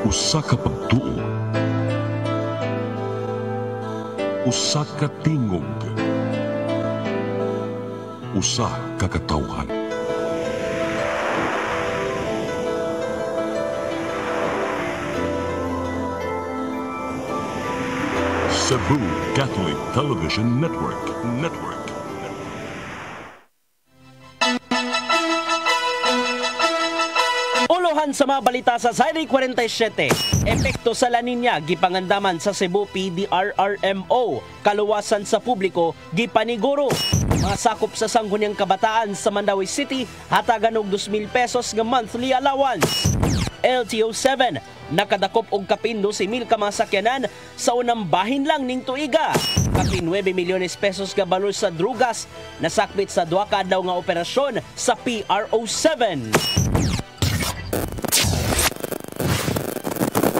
Usa ka pagtuo, usa ka tingog, usa ka katawhan. Cebu Catholic Television Network. Uluhan sa mga balita sa Saturday 47. Epekto sa La Nina gipangandaman sa Cebu PDRRMO. Kaluwasan sa publiko gipaniguro. Mga sakop sa sangguniang kabataan sa Mandawi City hatagan og 2,000 pesos nga monthly allowance. LTO-7 nakadakop og kapin 12,000 ka mga sakyanan sa unang bahin lang ning tuiga. Kapin 9 milyones pesos ka balor sa drugas nasakbit sa duha ka adlaw nga operasyon sa PRO-7.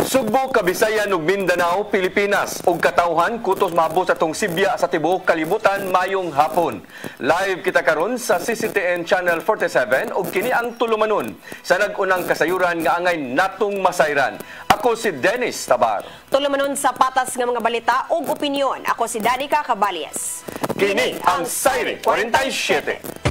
Sugbo, Kabisayan ug Mindanao, Pilipinas ug katawhan kutos maabot sa tong Sibya sa tibuok kalibutan mayong hapon. Live kita karon sa CCTN Channel 47 ug kini ang tulumanon sa nag-unang kasayuran nga angay natong masayran. Ako si Dennis Tabar. Tulumanon sa patas nga mga balita ug opinyon. Ako si Danica Cabalias. Kini ang Saturday 47.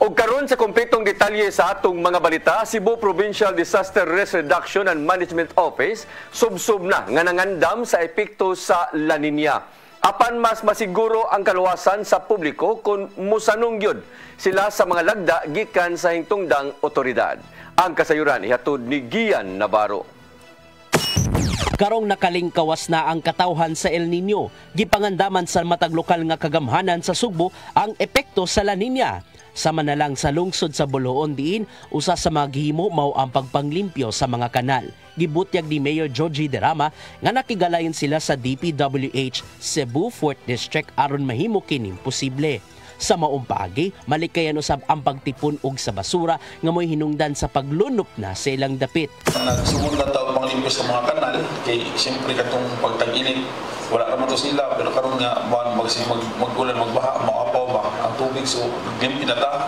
O karon sa kompletong detalye sa atong mga balita, Cebu Provincial Disaster Risk Reduction and Management Office subsub na nga nangandam sa epekto sa La Nina. Apan mas masiguro ang kaluwasan sa publiko kung musanong gyud sila sa mga lagda gikan sa hingtungdang otoridad. Ang kasayuran ihatod ni Gian Navarro. Karong nakalingkawas na ang katawhan sa El Nino, gipangandaman sa matag lokal nga kagamhanan sa Sugbo ang epekto sa La Nina. Sama na lang sa lungsod sa Buluon diin, usa sa mga gihimo mao ang pagpanglimpyo sa mga kanal. Gibutyag ni Mayor Georgie Derama nga nakigalayon sila sa DPWH Cebu 4th District aron mahimo kining posible. Sa maong paagi, malikayan usab ang pagtipon og sa basura nga mo'y hinungdan sa paglunop na sa ilang dapit. Nagsumod na tayo panglimpyo sa mga kanal, kay siyempre katong pagtag-init, wala naman to sila, pero karon nga magulan, magbaha, maapaw ba ang tubig, so limpi na ta.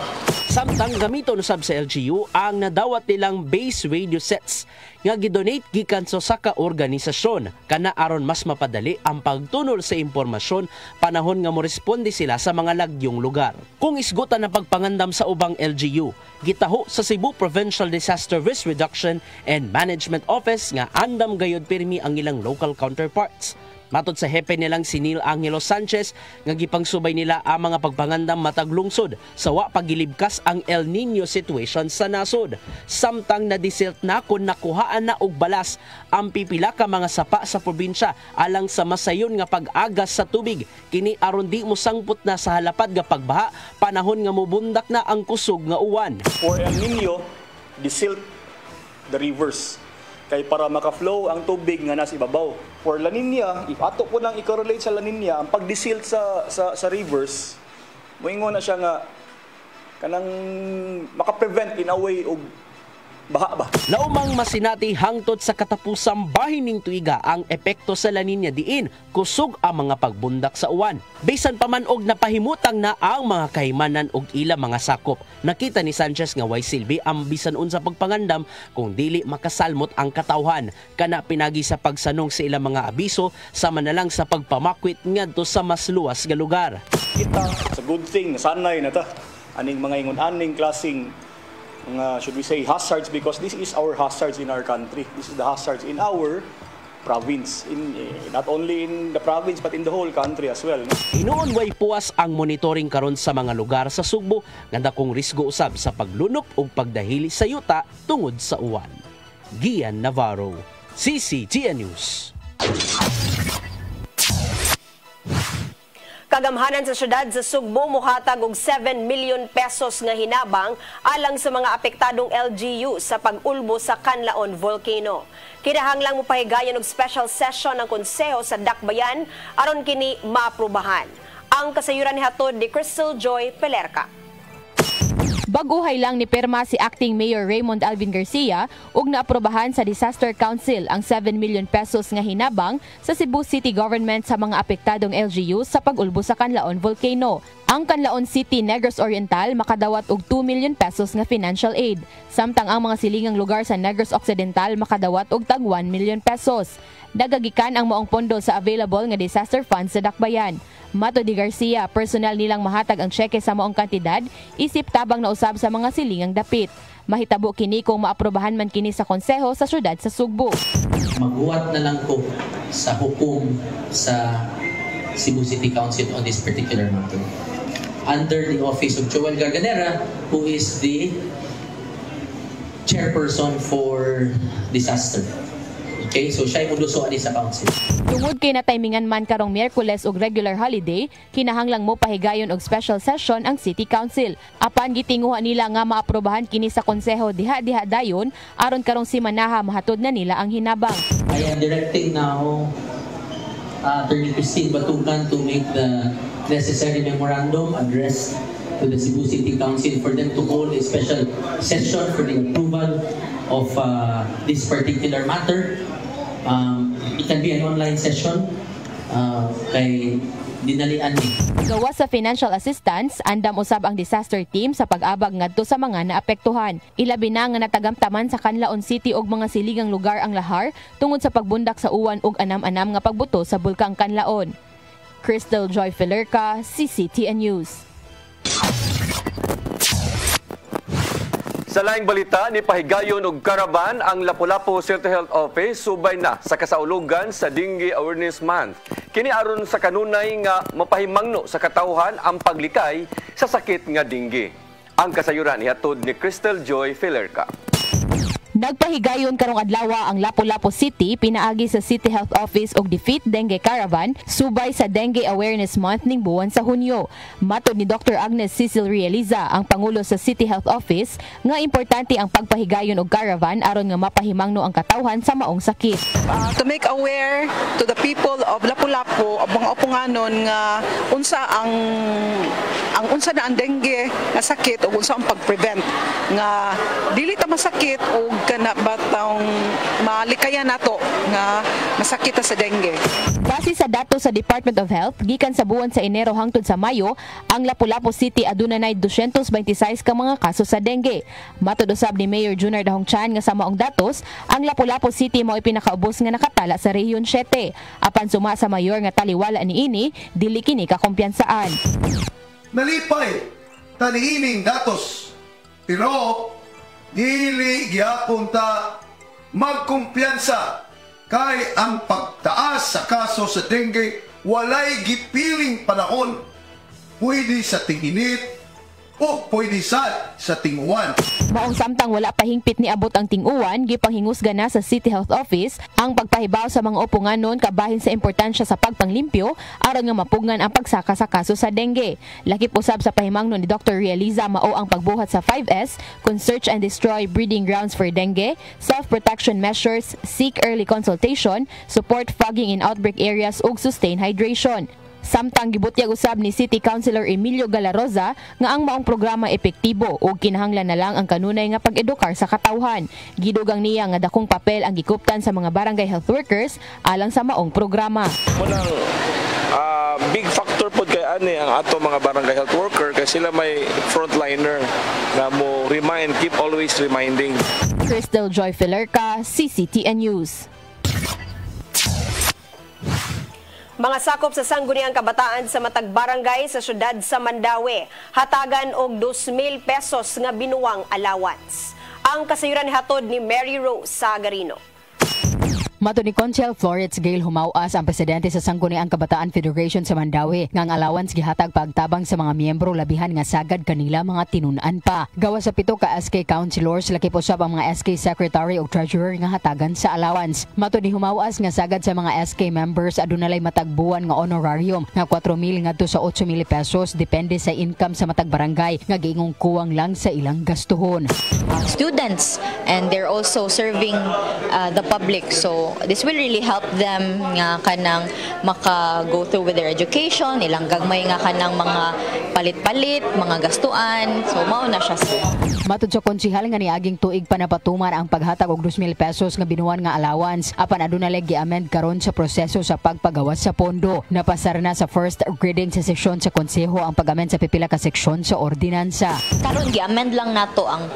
Samtang gamiton usab sa LGU ang nadawat nilang base radio sets nga gidonate gikan sa saka organisasyon kana aron mas mapadali ang pagtunol sa impormasyon panahon nga moresponde sila sa mga lagyong lugar. Kung isgutan ang pagpangandam sa ubang LGU, gitaho sa Cebu Provincial Disaster Risk Reduction and Management Office nga andam gayud pirmi ang ilang local counterparts. Matod sa hepe nilang si Neil Angelo Sanchez, nga gipangsubay nila ang mga pagpangandam matag lungsod sa wa pagilibkas ang El Nino situation sa nasod. Samtang nadisilt na kung nakuhaan na og balas ang pipila ka mga sapa sa probinsya alang sa masayon nga pag-agas sa tubig. Kini aron di mo sangput na sa halapad nga pagbaha panahon nga mubundak na ang kusog nga uwan. For El Nino, disilt the rivers. Kay para maka-flow ang tubig nga nasa ibabaw. For La Nina, if ato po nang i-correlate sa La Nina, ang pag-desilt sa rivers, moingon na siya nga kanang maka-prevent in a way og baha ba. Laumang masinati hangtod sa katapusang bahining tuiga ang epekto sa La Nina diin kusog ang mga pagbundak sa uwan. Bisan pa man og napahimutang na ang mga kahimanan og ila mga sakop. Nakita ni Sanchez nga way silbi ang bisan unsa pagpangandam kung dili makasalmot ang katawhan. Kana pinagi sa pagsanong sa ilang mga abiso sama na lang sa pagpamakwit ngadto sa mas luwas nga lugar. Kita sa good thing sanay na ta aning mga ingon-aning klaseng should we say hazards, because this is our hazards in our country. This is the hazards in our province, not only in the province but in the whole country as well. Hinuon way puwas ang monitoring karon sa mga lugar sa Sugbo nga dakong risgo usab sa paglunop ug pagdahili sa yuta tungod sa uwan. Gian Navarro, CCTN News. kagamhanan sa syudad sa Sugbo mohatag og 7 million pesos nga hinabang alang sa mga apektadong LGU sa pag-ulbo sa Canlaon Volcano. Kinahanglang mopahigayon og special session ng konseho sa Dakbayan aron kini maaprubahan. Ang kasayuran ni hatod ni Crystal Joy Pelerca. Baguhay lang ni perma si Acting Mayor Raymond Alvin Garcia ug naaprobahan sa Disaster Council ang 7 million pesos nga hinabang sa Cebu City Government sa mga apektadong LGU sa pag-ulbo sa Canlaon Volcano. Ang Canlaon City, Negros Oriental makadawat og 2 million pesos nga financial aid, samtang ang mga silingang lugar sa Negros Occidental makadawat og tag 1 million pesos. Dagagikan ang maong pondo sa available nga disaster funds sa Dakbayan. Mato di Garcia, personal nilang mahatag ang tseke sa maong kantidad, isip tabang na usab sa mga silingang dapit. Mahitabo kini kung maaprobahan man kini sa konseho sa syudad sa Sugbo. Magbuhat na lang ko sa hukom sa Cebu City Council on this particular matter. Under the office of Joel Garganera, who is the chairperson for disaster. Okay, so siya yung lusoan sa council. Tungod kay natimingan man karong Miyerkules og regular holiday, kinahanglang mo pahigayon og special session ang City Council. Apan gitinguha nila nga maaprobahan kini sa konseho diha-diha dayon aron karong simanaha mahatod na nila ang hinabang. I am directing now Attorney Christine Batugan to make the necessary memorandum address to the Cebu City Council for them to hold a special session for the approval of this particular matter. It can be an online session kay dinalian ni. Gawa sa financial assistance, andam usab ang disaster team sa pag-abag ngadto sa mga naapektuhan. Ilabi na nga natagamtaman sa Canlaon City og mga siligang lugar ang lahar tungod sa pagbundak sa uwan ug anam-anam nga pagbuto sa bulkang Canlaon. Crystal Joy Pelerca, CCTN News. Sa laing balita, ni pahigayon og karaban ang Lapu-Lapu City Health Office subay na sa kasaulugan sa Dengue Awareness Month. Kini aron sa kanunay nga mapahimangno sa katawhan ang paglikay sa sakit nga dengue. Ang kasayuran ihatod ni Crystal Joy Pelerca. Nagpahigayon karong adlaw ang Lapu-Lapu City pinaagi sa City Health Office og Defeat Dengue Caravan subay sa Dengue Awareness Month ning buwan sa Hunyo. Matod ni Dr. Agnes Cecil Realiza, ang pangulo sa City Health Office, nga importante ang pagpahigayon og caravan aron nga mapahimangno ang katawhan sa maong sakit. To make aware to the people of Lapu-Lapu of mga upunganon nga unsa na ang dengue nga sakit ug unsa ang pag-prevent nga dili ta masakit ug kana batang malikayan nato nga masakit sa dengue. Base sa datos sa Department of Health, gikan sa buwan sa Enero hangtod sa Mayo, ang Lapu-Lapu City aduna nay 226 ka mga kaso sa dengue. Matod usab ni Mayor Junar Dahongchan nga sa maong datos, ang Lapu-Lapu City mao pinakaubos nga nakatala sa Rehiyon 7. Apan suma sa mayor nga taliwala niini, dili kini kakumpiyansaan. Nalipay taniining datos, pero dili gyapon ta magkumpiyansa kay ang pagtaas sa kaso sa dengue walay gipiling panahon, pwede sa tinginit o pwede sa tinguwan. Maong samtang wala pa hingpit ni abot ang tinguwan, gipanghingusga na sa City Health Office ang pagpahibaw sa mga upunganon kabahin sa importansya sa pagpanglimpyo aron nga mapugnan ang pagsaka sa kaso sa dengue. Lakip usab sa pahimangno ni Dr. Realiza mao ang pagbuhat sa 5S, kung search and destroy breeding grounds for dengue, self-protection measures, seek early consultation, support fogging in outbreak areas ug sustain hydration. Samtang gibutyag usab ni City Councilor Emilio Galaroza nga ang maong programa epektibo ug kinahanglan na lang ang kanunay nga pag-edukar sa katawhan. Gidugang niya nga dakong papel ang gikuptan sa mga barangay health workers alang sa maong programa. Munang big factor pod kay ani ang ato mga barangay health worker kay sila may frontliner nga mo remind, keep always reminding. Crystal Joy Pelerca, CCTN News. Mga sakop sa sangguniang kabataan sa matag barangay sa syudad sa Mandaue, hatagan og 2,000 pesos nga binuwang allowance. Ang kasayuran ni hatod ni Mary Rose Sagarino. Mato ni Conchel Florence Gale humawas ang presidente sa Sangguniang Kabataan Federation sa Mandawi nga ang allowance gihatag pagtabang sa mga miyembro labihan nga sagad kanila mga tinun-an pa. Gawa sa 7 ka SK councilors lakip usab ang mga SK secretary o treasurer nga hatagan sa allowance. Mato ni humawas nga sagad sa mga SK members adunalay matagbuan nga honorarium nga 4,000 ngadto sa 8,000 pesos depende sa income sa matag barangay nga giingong kuwang lang sa ilang gastuhon. Students and they're also serving the public, so this will really help them nga kanang maka-go through with their education, ilang gagmay nga kanang mga palit-palit, mga gastuan, so mao na siya. Matud sa konsihal nga niaging tuig pa napatuman ang paghatag og 2,000 pesos nga binuwan nga allowance apan adunay gi-amend karon sa proseso sa pagpagawas sa pondo. Napasar na sa first reading sa sesyon sa konseho ang pag-amend sa pipila ka seksyon sa ordinansa. Karon gi-amend lang nato ang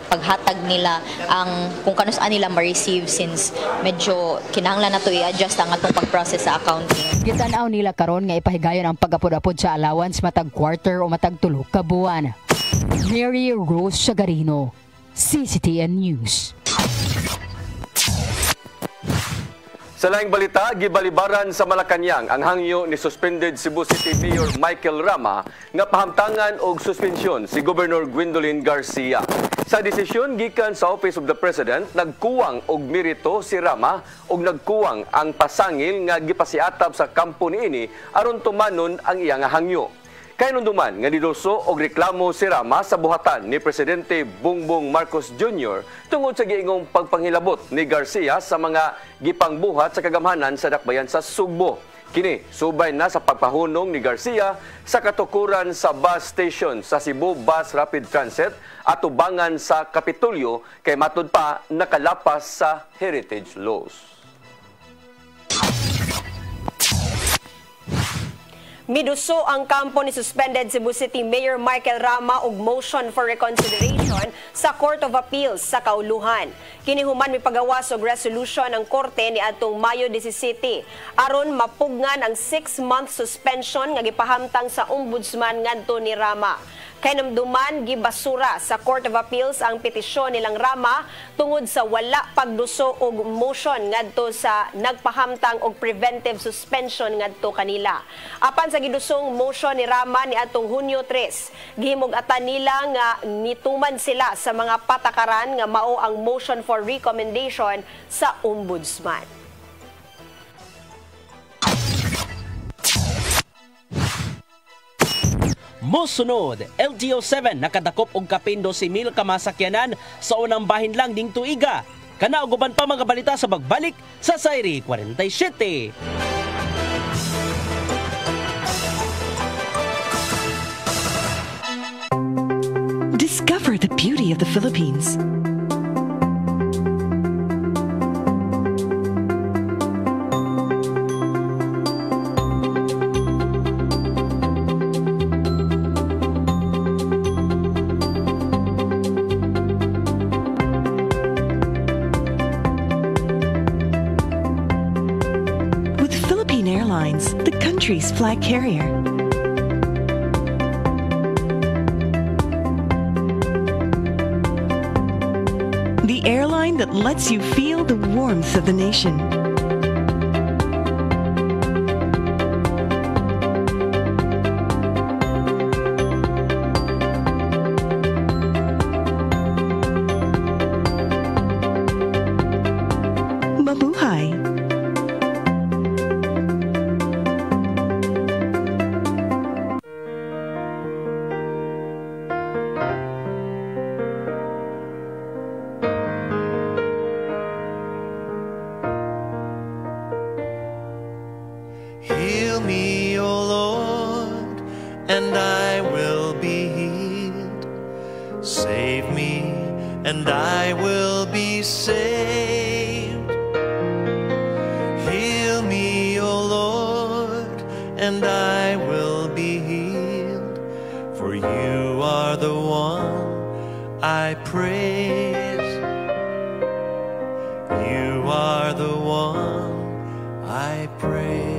paghatag nila ang kung kanus-an nila ma-receive since medyo kinahanglan nato i-adjust ang atong pag-process sa accounting. Gitanaw nila karon nga ipahigayon ang pag-apod-apod sa allowance matag quarter o matag tulo ka buwan. Mary Rose Sagarino, CCTN News. Sa laing balita, gibalibaran sa Malacañang ang hangyo ni suspended Cebu City Mayor Michael Rama nga pahamtangan og suspensyon si Governor Gwendolyn Garcia. Sa desisyon gikan sa Office of the President, nagkuwang og merito si Rama ug nagkuwang ang pasangil nga gipasiatab sa kampo niini aron tumanon ang iyang hangyo. Kay nunduman nga nidulso og reklamo si Rama sa buhatan ni Presidente Bongbong Marcos Jr. tungod sa giingong pagpanghilabot ni Garcia sa mga gipangbuhat sa kagamhanan sa dakbayan sa Sugbo. Kini subay na sa pagpahunong ni Garcia sa katukuran sa bus station sa Cebu Bus Rapid Transit at tubangan sa Kapitolyo kay matud pa nakalapas sa heritage laws. Miduso ang kampo ni suspended Cebu City Mayor Michael Rama og motion for reconsideration sa Court of Appeals sa Kauluhan. Kinihuman mipagawas og resolution ang korte ni atong Mayo 17 aron mapugnan ang 6-month suspension nga gipahamtang sa ombudsman ngadto ni Rama. Kay namduman gibasura sa Court of Appeals ang petisyon nilang Rama tungod sa wala pagduso og motion ngadto sa nagpahamtang og preventive suspension ngadto kanila. Apan sa gidusong motion ni Rama ni atong Hunyo 3, gihimug-atan nila nga nituman sila sa mga patakaran nga mao ang motion for recommendation sa ombudsman. Mosunod, LTO-7 nakadakop og kapin 12,000 ka masakyanan sa unang bahin lang ding tuiga. Kana og uban pa mga balita sa pagbalik sa Sayri 47. Discover the beauty of the Philippines. With Philippine Airlines, the country's flag carrier. The airline that lets you feel the warmth of the nation. Mabuhay! Heal me, O Lord, and I will be healed. Save me, and I will be saved. Heal me, O Lord, and I will be healed. For you are the one I praise. You are the one I praise.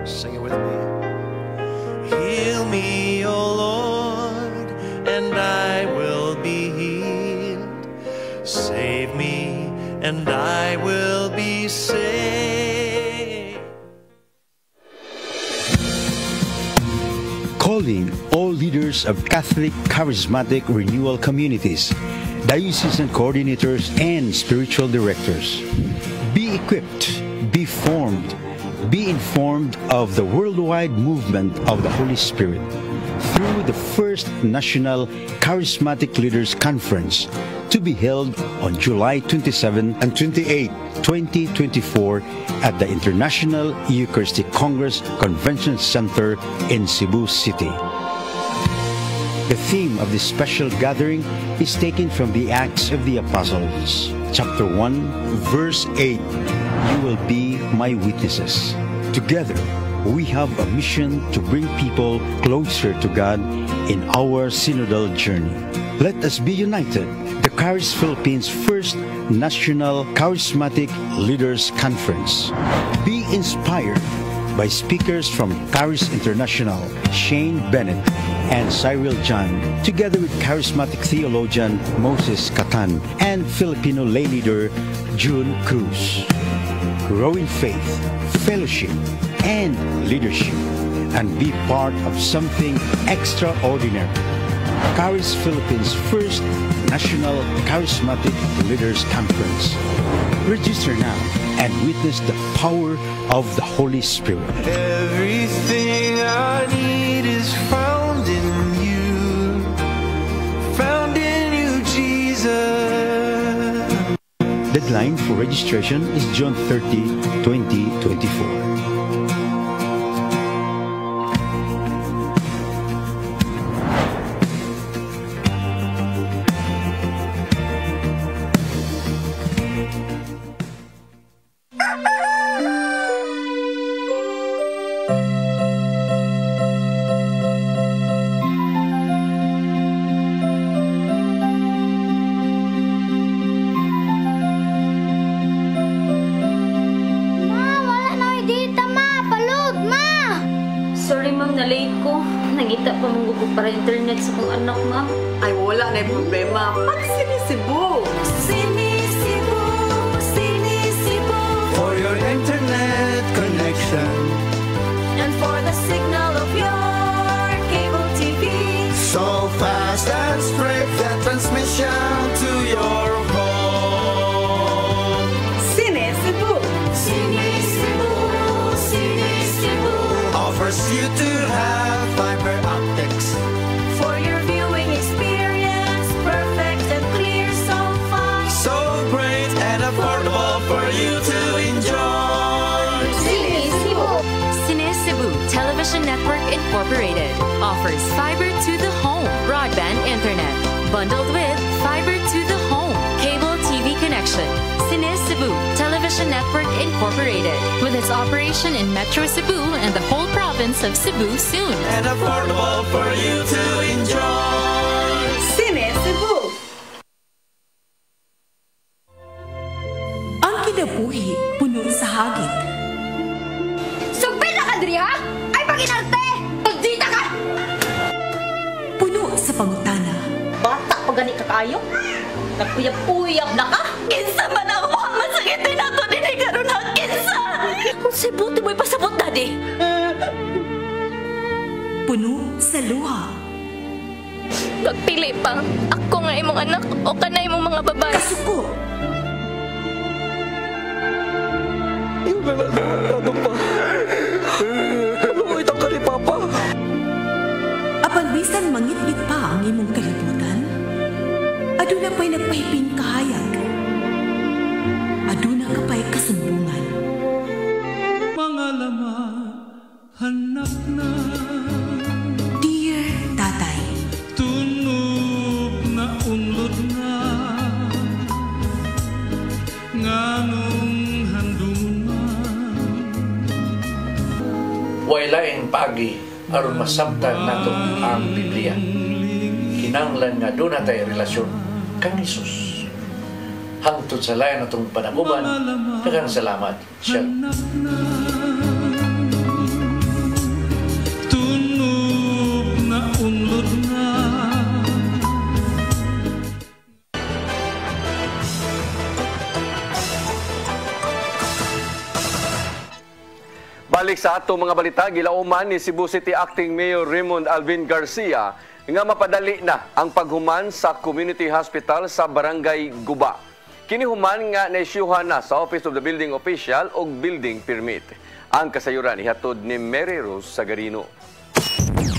Sing it with me. Heal me, O Lord, and I will be healed. Save me, and I will be saved. Calling all leaders of Catholic Charismatic Renewal Communities, diocesan coordinators, and spiritual directors. Be equipped, be formed, be informed of the worldwide movement of the Holy Spirit through the first National Charismatic Leaders Conference to be held on July 27 and 28, 2024 at the International Eucharistic Congress Convention Center in Cebu City. The theme of this special gathering is taken from the Acts of the Apostles, chapter 1, verse 8. You will be my witnesses. Together, we have a mission to bring people closer to God in our synodal journey. Let us be united. The Charis Philippines First National Charismatic Leaders Conference. Be inspired by speakers from Charis International, Shane Bennett and Cyril John, together with charismatic theologian Moses Catan and Filipino lay leader June Cruz. Grow in faith, fellowship, and leadership, and be part of something extraordinary. Charis Philippines First National Charismatic Leaders Conference. Register now and witness the power of the Holy Spirit. Everything I need is found in you, Jesus. Deadline for registration is June 30, 2024. Para internet sa kong anak, ma'am. Ay, wala na yung problema. Mag-Sinisibu! Sinisibu, Sinisibu, for your internet connection and for the signal of your cable TV. So fast and straight, the transmission to your home. Sinisibu! Sinisibu, Sinisibu offers you to have fiber optics. For your viewing experience, perfect and clear, so fast, so great and affordable for you to enjoy. Sinisibu. Sinisibu Television Network Incorporated offers fiber to the home broadband internet bundled with fiber to the home cable TV connection. Sinisibu Television Network Incorporated, with its operation in Metro Cebu and the whole province of Cebu soon. And affordable for you to enjoy. Sinisibu! Ang kinabuhi puno sa hagit. Sugpil na ka, Dria! Ay, paginarte! Pagdita ka! Puno sa pangutana. Bata pa gani ka kayo? Nagpuyab-puyab na ka? Kinsa man ang mga masakitin ako din ay karoon na kinsa! Kung si buti mo'y pasabot na di. Puno sa luha. Pagpili pa, ako nga imong anak o kanay imong mga babae. Kasuko. Yung ano pa? Ano itang ka ni Papa? Apan bisan mangit-ngit pa ang imong kalibutan, aduna pa'y nagpahiping kahayag. Aduna ka pa'y kasumbungan. Mga laman, hanap na. Dear Tatay, Tunog na unlod na. Nganong handuman. Waylaing pagi aron masabtan nato ang Biblia. Kinahanglan nga doon natay relasyon kang Hesus. Hangtod sa layan natong panaguban, daghang salamat. Siya. Tunog na unlod na. Balik sa ato mga balita, gilauman ni Cebu City Acting Mayor Raymond Alvin Garcia nga mapadali na ang paghuman sa community hospital sa Barangay Guba. Kinihuman nga naisyuhan na sa Office of the Building Official o building permit. Ang kasayuran ihatod ni Mary Rose Sagarino.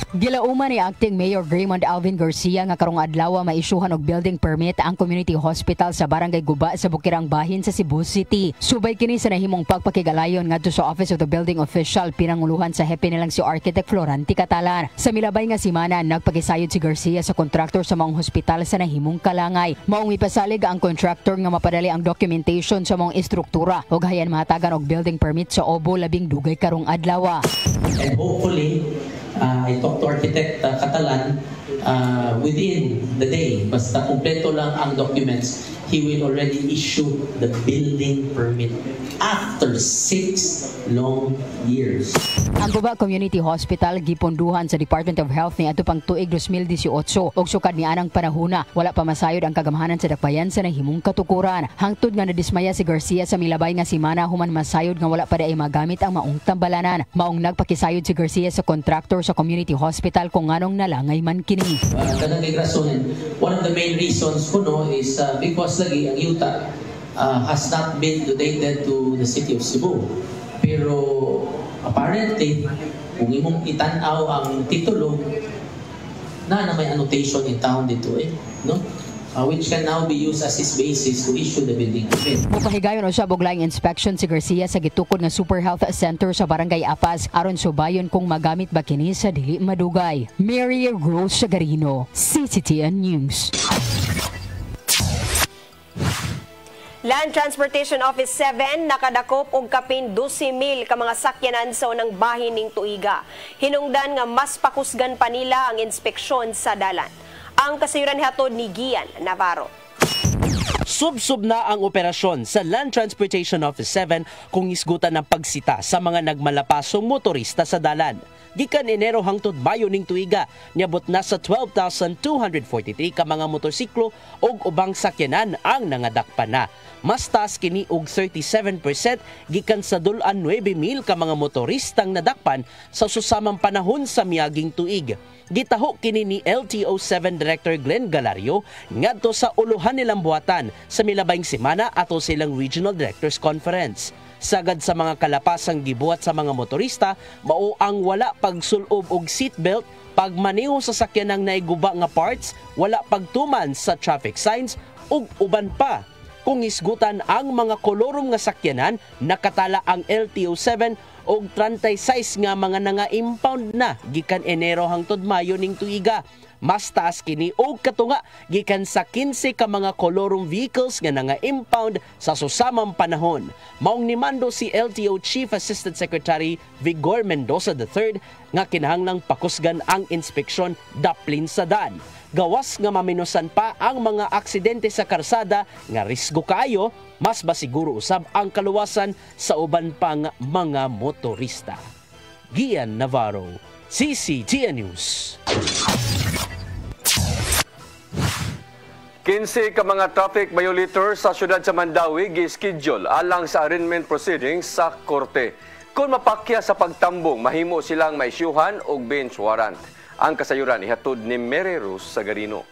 Gilauman ni Acting Mayor Raymond Alvin Garcia nga karong adlaw maisyuhan og building permit ang community hospital sa Barangay Guba sa Bukirang Bahin sa Cebu City. Subay kini sa nahimong pagpakigalayon ngadto sa Office of the Building Official pinanguluhan sa hepe nilang si Architect Florante Catalan. Sa milabay nga semana nagpagisayod si Garcia sa kontraktor sa maong hospital sa nahimong kalangay. Maong ipasalig ang contractor nga mapadali ang documentation sa maong istruktura ug hayan mahatagan og building permit sa Obo labing dugay karong adlaw. And hopefully I talked to Architect Catalan within the day. Basta kumpleto lang ang documents, he will already issue the building permit after 6 long years. Ang Guba Community Hospital giponduhan sa Department of Health ni adto pang tuig 2018 ug sukad ni anang panahona wala pa masayod ang kagamhanan sa dakbayan sa nahimong katukuran. Hangtod nga nadismaya si Garcia sa milabay nga semana human masayod nga wala pa ay magamit ang maong tambalanan. Maong nagpakisayod si Garcia sa contractor sa community hospital kung nganong nalangay man kini. Kanang rason, one of the main reasons kuno is because lagi ang yuta has not been donated to the city of Cebu. Pero apparently, kung imong itanaw ang titulo, na may annotation in town dito no? Which can now be used as his basis to issue the building permit. Mupahigayon o siya buglayng inspection si Garcia sa gitukod nga Super Health Center sa Barangay Apas aron subayon kung magamit ba kini sa dili madugay. Mary Rose Sagarino, CCTN News. Land Transportation Office 7 nakadakop og kapin 12,000 ka mga sakyanan sa unang bahin ning tuiga. Hinungdan nga mas pakusgan pa nila ang inspeksyon sa dalan. Ang kasayuran hatod ni Gian Navarro. Sub-sub na ang operasyon sa Land Transportation Office 7 kung isgutan ng pagsita sa mga nagmalapasong motorista sa dalan. Gikan Enero hangtod Mayo ning tuiga, niabot na sa 12,243 ka mga motorsiklo ug ubang sakyanan ang nangadakpan na. Mas taas kini og 37% gikan sa dulan 9,000 ka mga motoristang nadakpan sa susamang panahon sa miaging tuig. Gitaho kini ni LTO7 Director Glenn Galario ngadto sa uluhan nilang buhatan sa milabayng semana ato silang Regional Directors Conference. Sagad sa mga kalapasang gibuhat sa mga motorista, mao ang wala pagsulob og seatbelt, pagmaneho sa sakyanang naiguba nga parts, wala pagtuman sa traffic signs ug uban pa. Kung isgutan ang mga kolorom nga sakyanan, nakatala ang LTO7 og 36 nga mga nanga-impound na gikan Enero hangtod Mayo ning tuiga. Mas taas kini og katunga gikan sa 15 ka mga kolorong vehicles nga nanga-impound sa susamang panahon. Maong nimando si LTO Chief Assistant Secretary Vigor Mendoza III nga kinahanglang pakusgan ang inspeksyon daplin sa dan. Gawas nga maminusan pa ang mga aksidente sa karsada nga risgo kaayo, mas basiguro usab ang kaluwasan sa uban pang mga motorista. Gian Navarro, CCTN News. 15 ka mga traffic violators sa syudad sa Mandawi gi-schedule alang sa arraignment proceedings sa korte. Kung mapakya sa pagtambong, mahimo silang maisyuhan og bench warrant. Ang kasayuran ihatod ni Mary Rose Sagarino.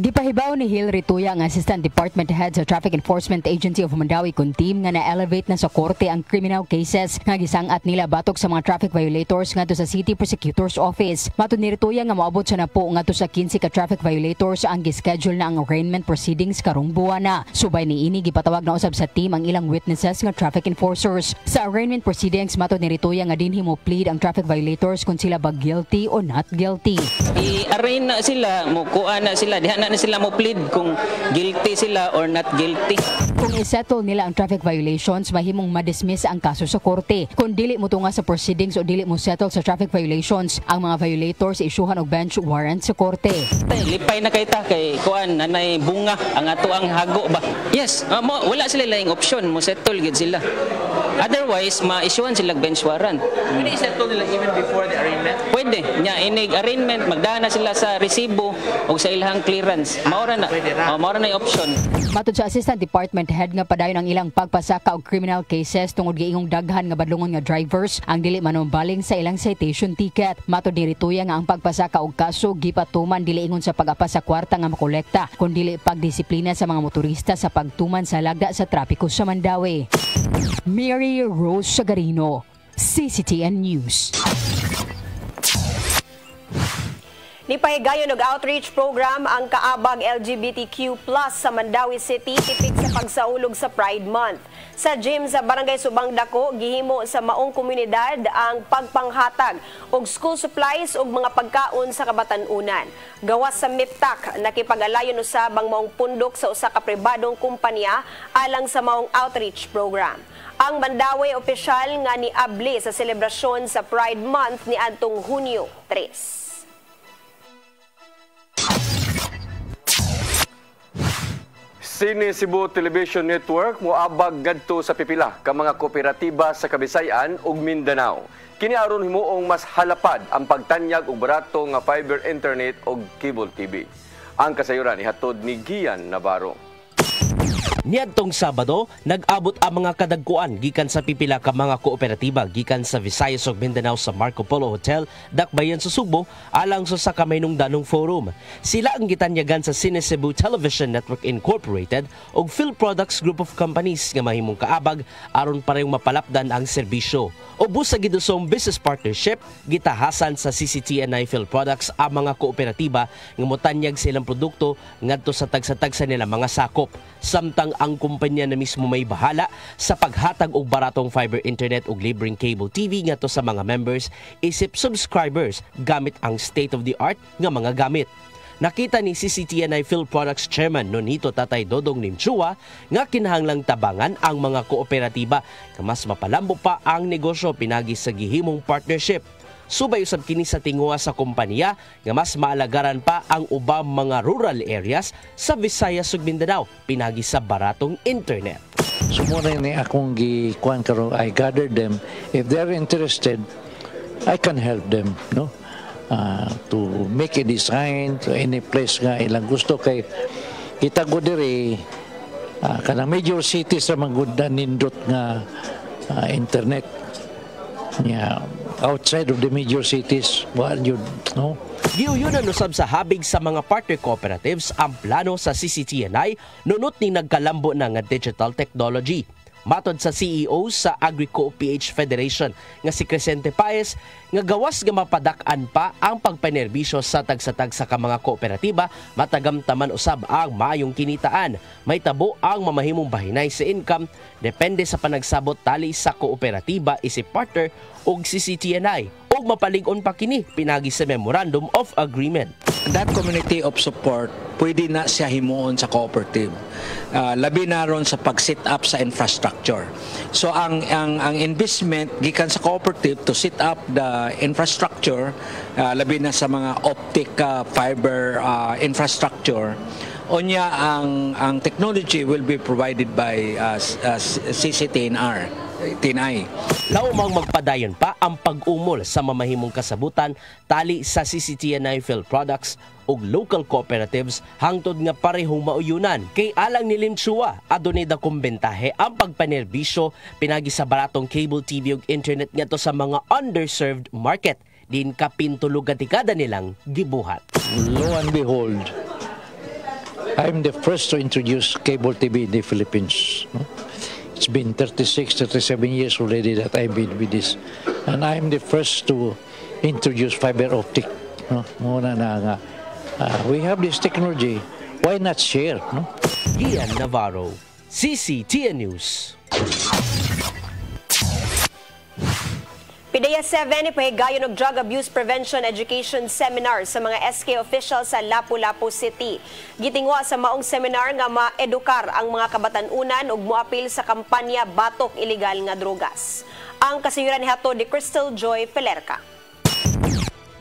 Gipahibaw ni Hil Rituya ang Assistant Department Head sa Traffic Enforcement Agency of Mandawi Kuntim nga na-elevate na sa korte ang criminal cases nga gisangat nila batok sa mga traffic violators ngadto sa City Prosecutor's Office. Matud ni Rituya nga moabot sa napo ngadto sa 15 ka traffic violators ang gischedule na ang arraignment proceedings karong buwana. Subay niini gipatawag na usab sa team ang ilang witnesses nga traffic enforcers. Sa arraignment proceedings matud ni Rituya nga dinhi mo plead ang traffic violators kung sila ba guilty o not guilty. I-arraign na sila, mukuha na sila, diha na sila mo plead kung guilty sila or not guilty. Kung isettle nila ang traffic violations, mahimong madismiss ang kaso sa korte. Kung dili mo tunga sa proceedings o dili mo settle sa traffic violations, ang mga violators isyuhan og bench warrant sa korte. Lipay na kay ta kay kuan nanay bunga ang ato ang hago ba. Yes, wala sila laing option mo settle gid sila. Otherwise, ma-issuean sila bench warrant. Pwede isettle nila even before the arraignment? Pwede. Nya inig arraignment, magdaan na sila sa resibo o sa ilahang clearance. Maura na yung option. Matod sa Assistant Department Head nga padayon ang ilang pagpasaka og criminal cases tungod giingong daghan nga badlungon nga drivers ang dili manumbaling sa ilang citation ticket. Matod ni Rituya nga ang pagpasaka og kaso gipatuman dili ingon sa pag-apas sa kwarta nga makolekta kun dili pagdisiplina sa mga motorista sa pagtuman sa lagda sa trapiko sa Mandawi. Mary Rose Sagarino, CCTN News. Nipahigayon og outreach program ang kaabag LGBTQ+ sa Mandawi City tipik sa pagsaulog sa Pride Month. Sa gym sa Barangay Subang Dako, gihimo sa maong komunidad ang pagpanghatag og school supplies ug mga pagkaon sa kabatan-unan. Gawas sa MIPTAC, nakipag-alayon usab ang maong pundok sa usa ka pribadong kumpanya alang sa maong outreach program. Ang Mandawi opisyal nga niabli sa selebrasyon sa Pride Month ni adtong Hunyo 3. Sine Cebu Television Network moabag ngadto sa pipila ka mga kooperatiba sa Kabisayan ug Mindanao. Kini aron himuong mas halapad ang pagtanyag og barato nga fiber internet ug cable TV. Ang kasayuran ihatod ni Gian Navarro. Niadtong Sabado, nag-abot ang mga kadagkuan gikan sa pipila ka mga kooperatiba gikan sa Visayas ug Mindanao sa Marco Polo Hotel, Dakbayan sa Subo, alang sa Kamaynog-Danong Forum. Sila ang gitanyagan sa Cine Cebu Television Network Incorporated ug Phil Products Group of Companies nga mahimong kaabag aron parehong mapalapdan ang serbisyo. Ubos sa gidusong business partnership, gitahasan sa CCTNI Phil Products ang mga kooperatiba nga motanyag silang produkto ngadto sa tagsa-tagsa nila mga sakop. Samtang ang kumpanya na mismo may bahala sa paghatag og baratong fiber internet ug libreng cable TV ngadto sa mga members isip subscribers gamit ang state-of-the-art nga mga gamit. Nakita ni CCTNI Phil Products Chairman Nonito Tatay Dodong Nimchua nga kinahanglang tabangan ang mga kooperatiba nga mas mapalambo pa ang negosyo pinagi sa gihimong partnership. Subay usab kini sa tinguha sa kompanya nga mas maalagaran pa ang ubang mga rural areas sa Visayas ug Mindanao pinagi sa baratong internet. Sumuna ni akong gikuan karon, I gathered them. If they're interested, I can help them, no? To make a design to any place nga ilang gusto kay kita go diri kanang major cities ra magud nindot nga internet. Yeah, outside of the major cities, well, you know. Giyunan usab sa habig sa mga partner cooperatives ang plano sa CCTNI nunot ni nagkalambo na nga digital technology. Matod sa CEO sa Agrico PH Federation nga si Crescente Paez nga gawas nga mapadak-an pa ang pagpanerbisyo sa tagsa-tagsa ka mga kooperatiba, matagamtaman usab ang maayong kinitaan. May tabo ang mamahimong bahinay sa income depende sa panagsabot tali sa kooperatiba isip partner ug CCTNI ug mapalig-on pa kini pinagi sa Memorandum of Agreement. That community of support pwede na siya himuon sa cooperative. Labi na ron sa pag-set up sa infrastructure. So ang investment gikan sa cooperative to set up the infrastructure, labi na sa mga optic fiber infrastructure. Onya ang technology will be provided by CCTNR. Laumang magpadayon pa ang pag-umol sa mamahimong kasabutan tali sa CCTNI Phil Products ug local cooperatives hangtod nga parehong mauyunan. Kay alang ni Limchua, adunay dakong bentahe ang pagpanerbisyo pinagi sa baratong cable TV ug internet ngadto sa mga underserved market. Din kapintulog katikada nilang gibuhat. Lo and behold, I'm the first to introduce cable TV in the Philippines. No? It's been 36, 37 years already that I've been with this. And I'm the first to introduce fiber optic. No? We have this technology. Why not share? No? Gian Navarro, CCTN News. PDEA 7 ipahigayon og Drug Abuse Prevention Education Seminar sa mga SK officials sa Lapu-Lapu City. Gitingwa sa maong seminar nga maedukar ang mga kabatan-unan ug moapil sa kampanya Batok Ilegal nga Drogas. Ang kasayuran ni hatod ni Crystal Joy Pelerca.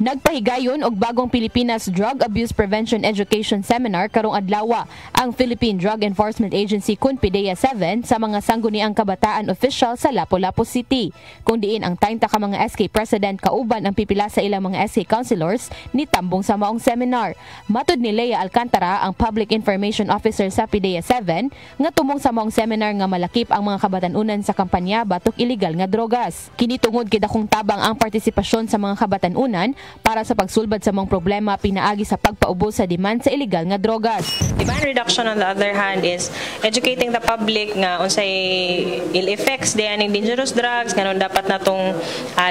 Nagpahigayon og bagong Pilipinas Drug Abuse Prevention Education Seminar karong adlaw ang Philippine Drug Enforcement Agency kun PDEA 7 sa mga sangguniang kabataan official sa Lapu-Lapu City. Kung diin ang 30 ka mga SK President kauban ang pipila sa ilang mga SK Councilors ni tambong sa maong seminar. Matud ni Lea Alcantara, ang Public Information Officer sa PDEA 7, nga tumong sa maong seminar nga malakip ang mga kabatanunan sa kampanya batok illegal nga drogas. Kini tungod kay dakong tabang ang partisipasyon sa mga kabatanunan para sa pagsulbad sa mga problema pinaagi sa pagpaubos sa demand sa illegal nga drogas. Demand reduction on the other hand is educating the public nga unsay ill effects dianing dangerous drugs kanon dapat natong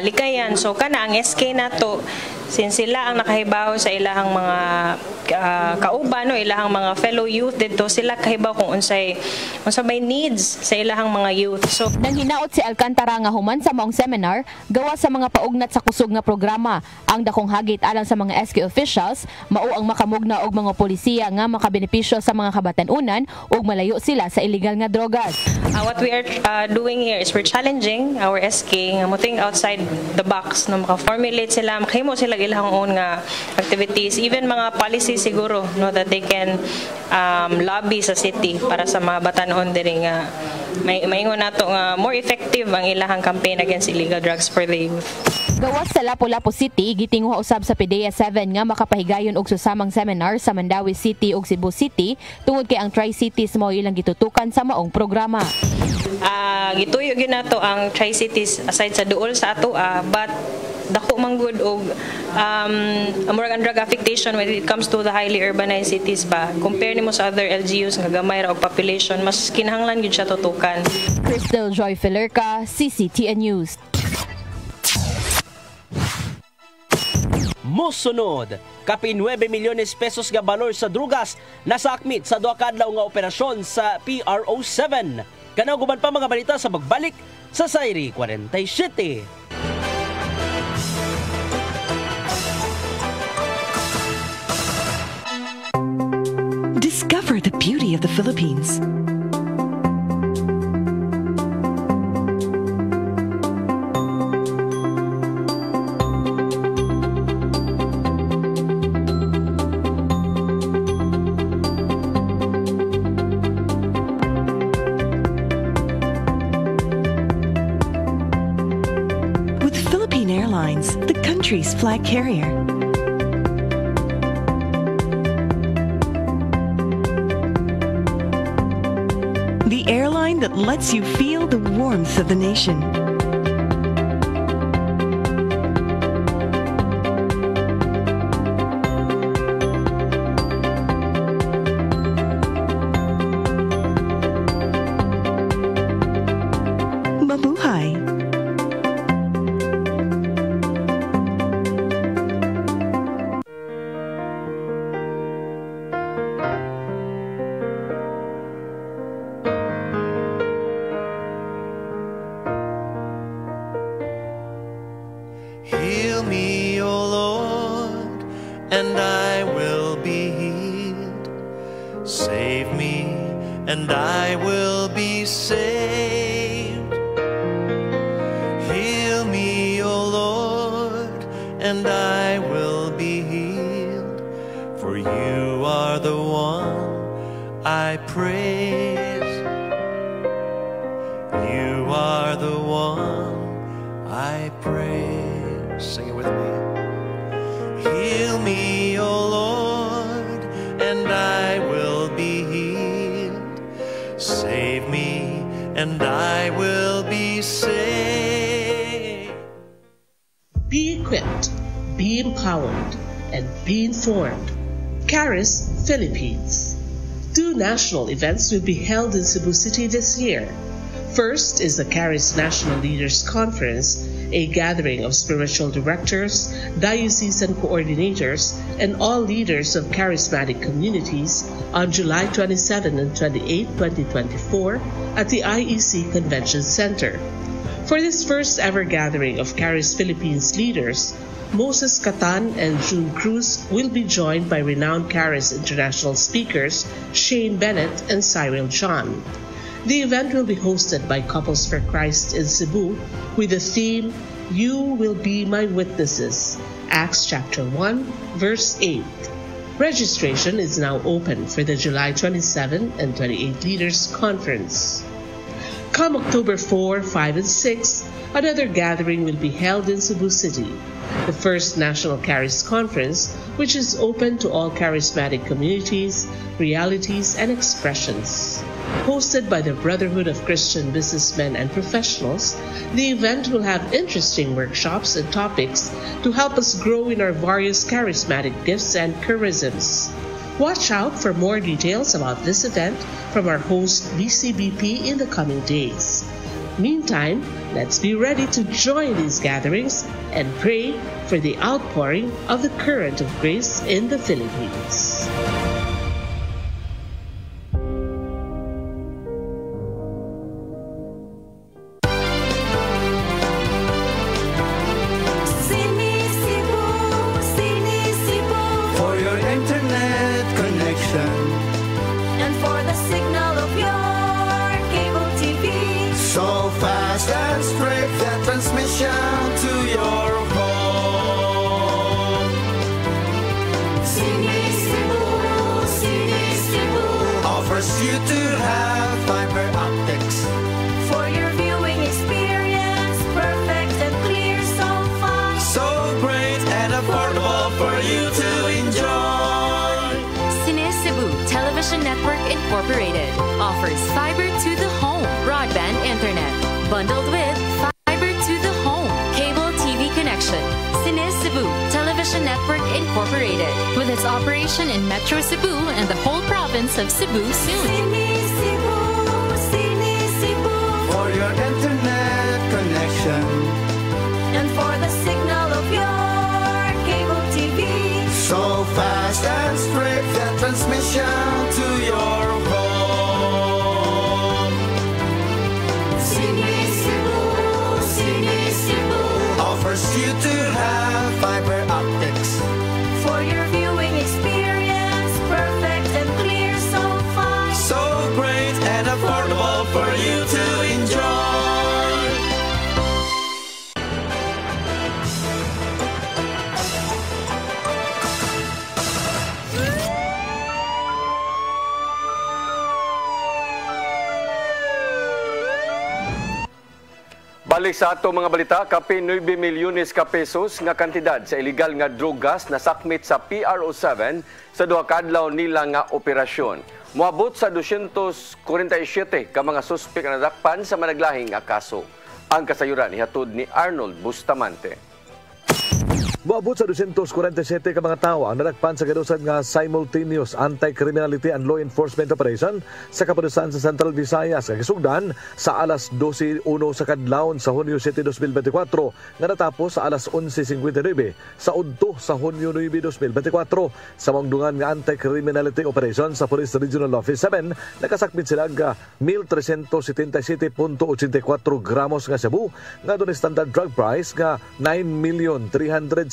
likayan. So kana ang SK nato since sila ang nakahibaw sa ilahang mga kauban o ilahang mga fellow youth dito, sila kahibaw kung unsay may needs sa ilahang mga youth. So nang hinaot si Alcantara nga human sa maong seminar gawa sa mga paugnat sa kusog nga programa. Ang dakong hagit alang sa mga SK officials mao ang makamugna og mga polisiya nga makabenepisyo sa mga kabatanunan ug malayo sila sa illegal nga drogas. What we are doing here is we're challenging our SK nga mo think outside the box no maka-formulate sila, makahimo sila ilang own nga activities, even mga policies siguro no that they can lobby sa city para sa mga batanon diri nga maingon nato nga more effective ang ilahang campaign against illegal drugs for the youth. Gawas sa Lapu-Lapu City, gitinguha usab sa PDEA 7 nga makapahigayon og susamang seminar sa Mandawi City ug Cebu City tungod kay ang Tri-Cities mao ilang gitutukan sa maong programa. Gituyo gyud nato ang Tri-Cities aside sa duol sa ato but dako man gud og more drug affectation when it comes to the highly urbanized cities ba. Compare nimo sa other LGUs nga gamay ra og population, mas kinahanglan gyud siya tutukan. Crystal Joy Filerca, CCTN News. Mosunod, kapin 9 milyones pesos nga balor sa drugas nasakmit sa duha ka adlaw nga operasyon sa PRO7. Kanaw guban pa mga balita sa pagbalik sa Sayri 47. Discover the beauty of the Philippines. With Philippine Airlines, the country's flag carrier. The airline that lets you feel the warmth of the nation. Mabuhay! Heal me, O Lord, and I will be healed. Save me, and I will be saved. Heal me, O Lord, and I will be healed. For you are the one I praise. You are the one I praise. Sing it with me. Heal me, O Lord, and I will be healed. Save me, and I will be saved. Be equipped, be empowered, and be informed. Charis Philippines. 2 national events will be held in Cebu City this year. First is the Charis National Leaders Conference, a gathering of spiritual directors, diocesan coordinators, and all leaders of charismatic communities on July 27 and 28, 2024 at the IEC Convention Center. For this first ever gathering of Charis Philippines leaders, Moses Catan and June Cruz will be joined by renowned Charis international speakers Shane Bennett and Cyril John. The event will be hosted by Couples for Christ in Cebu with the theme, You Will Be My Witnesses, Acts chapter 1, verse 8. Registration is now open for the July 27 and 28 Leaders Conference. Come October 4, 5, and 6, another gathering will be held in Cebu City, the first National Charis Conference, which is open to all charismatic communities, realities, and expressions. Hosted by the Brotherhood of Christian Businessmen and Professionals, the event will have interesting workshops and topics to help us grow in our various charismatic gifts and charisms. Watch out for more details about this event from our host BCBP in the coming days. Meantime, let's be ready to join these gatherings and pray for the outpouring of the current of grace in the Philippines. You to have fiber optics for your viewing experience, perfect and clear, so fast, so great and affordable for you to enjoy. Cine Cebu Television Network Incorporated offers fiber to the home broadband internet bundled with fiber to the home cable TV connection. Cine Cebu Television Network Incorporated, with its operation in Metro Cebu and the whole province of Cebu soon. Cine Cebu, for your internet connection and for the signal of your cable TV, so fast and straight the transmission to your home. Cine Cebu offers you to have fiber optics for your viewing experience, perfect and clear, so fast, so great and affordable for you to enjoy. Balik sa ato mga balita, kapin 9 milyones ka pesos nga kantidad sa illegal nga drogas na sakmit sa PRO7 sa duha ka adlaw nila nga operasyon. Moabot sa 247 ka mga suspek na nadakpan sa managlahing nga kaso. Ang kasayuran ihatod ni Arnold Bustamante. Moabot sa 247 ka mga tawo ang nadakpan sa kadusad nga simultaneous anti-criminality and law enforcement operation sa kapulisan sa Central Visayas nga gisugdan sa alas 12:01 sa kadlawon sa Hunyo 7, 2024 nga natapos sa alas 11:59 sa udto sa Hunyo 9, 2024 sa mangdungan nga anti-criminality operation sa Police Regional Office 7 nakasakmit sila nga 1,377.84 gramos nga shabu nga doon standard drug price nga 9,369,312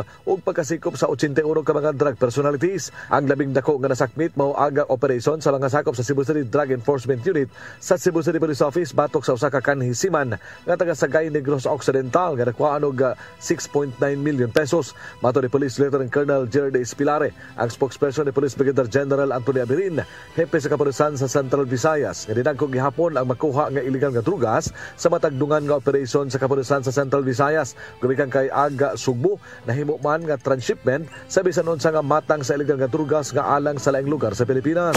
ug pagkasikop sa 81 ka mga drug personalities. Ang labing dako nga nasakmit mao aga operation sa mga sakop sa Cebu City Drug Enforcement Unit sa Cebu City Police Office batok sa usa ka kanhisiman nga taga Sagay Negros Occidental nga nakuhaan og 6.9 million pesos. Mato ni Police Lieutenant Colonel Gerard Espilare, ang spokesperson ni Police Brigadier General Antonio Abirin, hepe sa kapulisan sa Central Visayas, nga dinagkog gihapon ang makuha nga illegal nga drugas sa matagdungan nga operation sa kapulisan sa Central Visayas. Gumikan kay aga Sugbo, nahimo man nga transshipment sa bisan unsa nga matang sa illegal nga drugas nga alang sa laing lugar sa Pilipinas.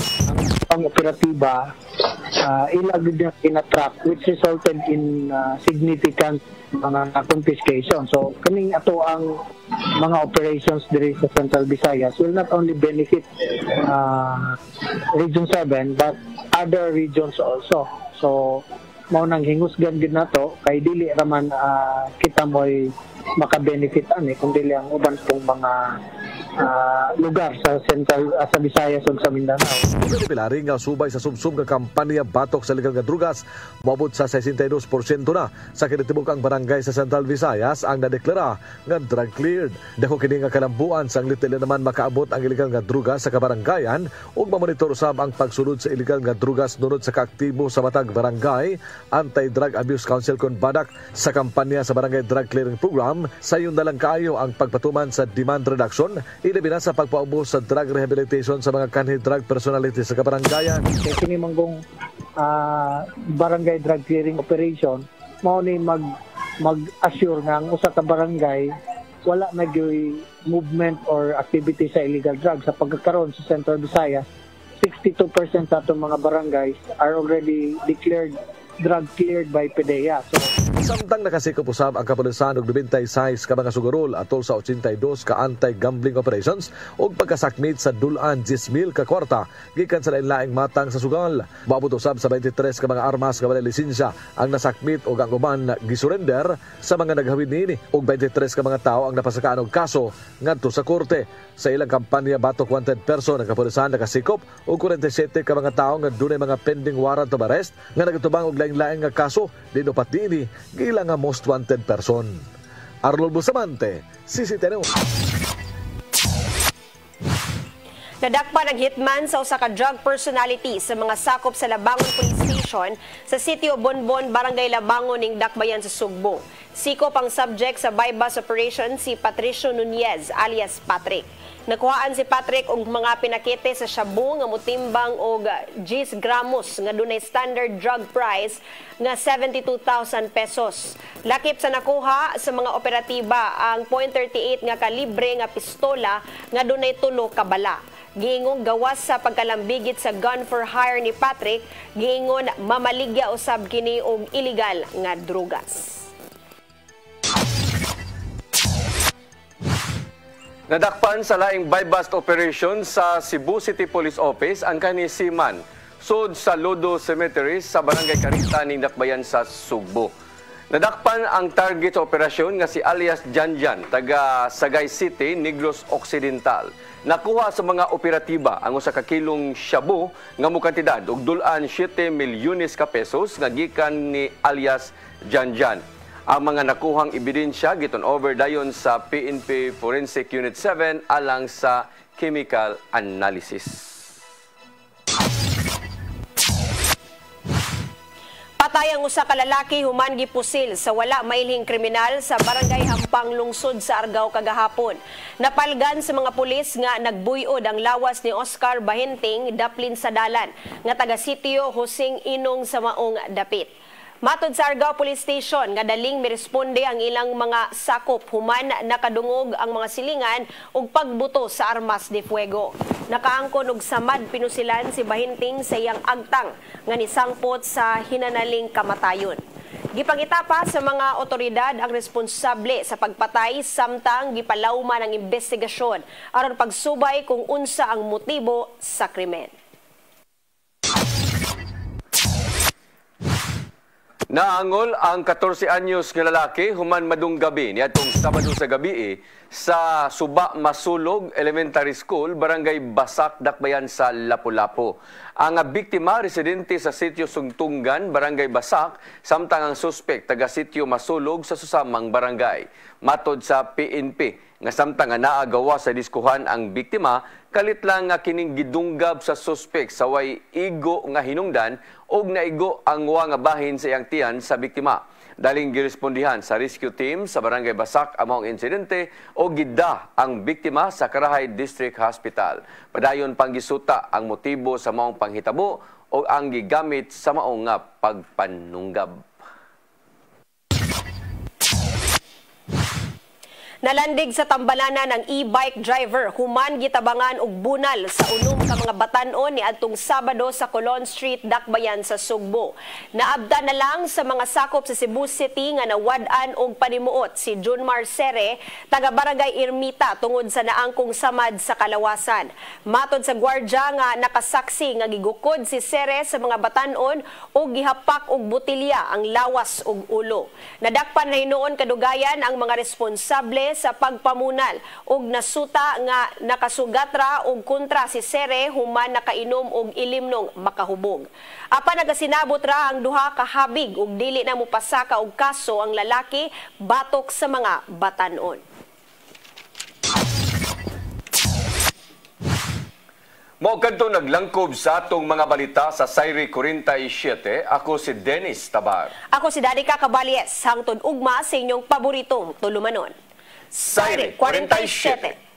Ang operatiba ilag din ina-track which resulted in significant mga confiscation. So kaning ato ang mga operations diri sa Central Visayas will not only benefit Region 7 but other regions also. So mao nang hingusgan gid nato kay dili raman kita moy maka-benefit ani kung dili ang uban pong mga lugar sa Central, sa Visayas ug sa Mindanao. Pilari nga subay sa subsub nga kampanya batok sa legal nga drugas, moabot sa 62% na sa kinatibuk ang barangay sa Central Visayas ang nadeklara nga drug cleared. Dako kini nga kalambuan sang litili naman makaabot ang illegal nga drugas sa kabarangayan ug mamonitor usab ang pagsulod sa illegal nga drugas nunod sa kaaktibo sa matag barangay Anti-Drug Abuse Council kon badak sa kampanya sa Barangay Drug Clearing Program. Sayon na lang kaayo ang pagpatuman sa demand reduction, ilabi na sa pagpaubos sa drug rehabilitation sa mga kanhi drug personality sa kabarangayan. Kini manggong barangay drug clearing operation mao ni mag-assure nga ang usa ka barangay wala na gyoy movement or activity sa illegal drugs. Sa pagkakaroon sa Central Visayas, 62% sa atong mga barangays are already declared drug cleared by PDEA. Samtang nakasikop usab ang kapulisan og 96 ka mga sugarol atol sa 82 ka anti-gambling operations ug pagkasakmit sa dulan 10,000 ka kwarta gikan sa lain-laing matang sa sugal. Moabot usab sa 23 ka mga armas nga walay lisensya ang nasakmit ug ang uban gisurrender sa mga naghawid niini ug 23 ka mga tawo ang napasakaan og kaso ngadto sa korte. Sa ilang kampanya batok wanted person ang kapulisan nakasikop og 47 ka mga tawo nga dunay mga pending warrant of arrest nga nagatubang og lain-laing nga kaso dinupat dinhi gila nga most wanted person. Arnold Bustamante, CCTV. Nadakpan ang hitman sa usa ka drug personality sa mga sakop sa Labangon Police Station sa sitio Bonbon, Barangay Labangon ning Dakbayan sa Sugbo. Sikop ang subject sa bypass operation si Patricio Nunez alias Patrick. Nakuhaan si Patrick og mga pinakete sa shabu nga motimbang og 10 gramos nga dunay standard drug price nga 72,000 pesos. Lakip sa nakuha sa mga operatiba ang .38 nga kalibre nga pistola nga dunay 3 ka bala. Giingong gawas sa pagkalambigit sa gun for hire ni Patrick, giingon mamaligya usab kini og illegal nga drugas. Nadakpan sa laing buy-bust operation sa Cebu City Police Office ang kanisiman sud sa Lodo Cemetery sa Barangay Carita ning Dakbayan sa Sugbo. Nadakpan ang target sa operasyon nga si alias Janjan, taga Sagay City, Negros Occidental. Nakuha sa mga operatiba ang usa ka kilong shabu nga mokantidad og dulan 7 milyones ka pesos nga gikan ni alias Janjan. Ang mga nakuhang ebidensya giton over dayon sa PNP Forensic Unit 7 alang sa chemical analysis. Patay ang usa ka lalaki human gipusil sa wala mailhing kriminal sa Barangay Hampang, lungsod sa Argao kagahapon. Napalgan sa mga pulis nga nagbuy-od ang lawas ni Oscar Bahinting daplin sa dalan nga taga sitio Hosing Inong sa maong dapit. Matod sa Argao Police Station nga daling miresponde ang ilang mga sakop human nakadungog ang mga silingan ug pagbuto sa armas de fuego. Nakaangkon og samad pinusilan si Bahinting sa iyang agtang nga nisangpot sa hinanaling kamatayon. Gipangitapa sa mga otoridad ang responsable sa pagpatay samtang gipalawman ang investigasyon aron pagsubay kung unsa ang motibo sa krimen. Naangol ang 14 anyos nga lalaki human madung gabi niadtong Sabado sa gabi sa Suba Masulog Elementary School, Barangay Basak, Dakbayan sa Lapu-Lapu. Ang biktima residente sa sitio Sungtungan, Barangay Basak, samtang ang suspek taga sitio Masulog sa susamang barangay. Matod sa PNP nga samtang naagawa sa diskuhan ang biktima, kalit lang nga kining gidunggab sa suspek sa way igo nga hinungdan og naigo ang nga bahin sa iyang tiyan sa biktima. Daling girespondihan sa rescue team sa Barangay Basak among insidente o gidda ang biktima sa Karahay District Hospital. Padayon panggisuta ang motibo sa maong panghitabo o ang gigamit sa maong nga pagpanunggab. Nalandig sa tambalanan ng e-bike driver human gitabangan og bunal sa unom ka mga batanon ni adtong Sabado sa Colon Street, Dakbayan sa Sugbo. Naabda na lang sa mga sakop sa Cebu City nga nawad-an og panimuot si Junmar Sere, taga Barangay Ermita tungod sa naangkong samad sa kalawasan. Matod sa gwardya nga nakasaksi nga gigukod si Sere sa mga batanon og gihapak og botilya ang lawas og ulo. Nadakpan na hinuon kadugayan ang mga responsable sa pagpamunal og nasuta nga nakasugatra og kontra si Sere human nakainom og ilimnong makahubog. Apan nagasinabot ra ang duha ka habig ug dili na mopasaka og kaso ang lalaki batok sa mga batanon. Mao kadto naglangkob sa atong mga balita sa Sayri 47. Ako si Dennis Tabar. Ako si Danica Caballes, hangtod ugma sa inyong paboritong tulumanon. Sayri 47.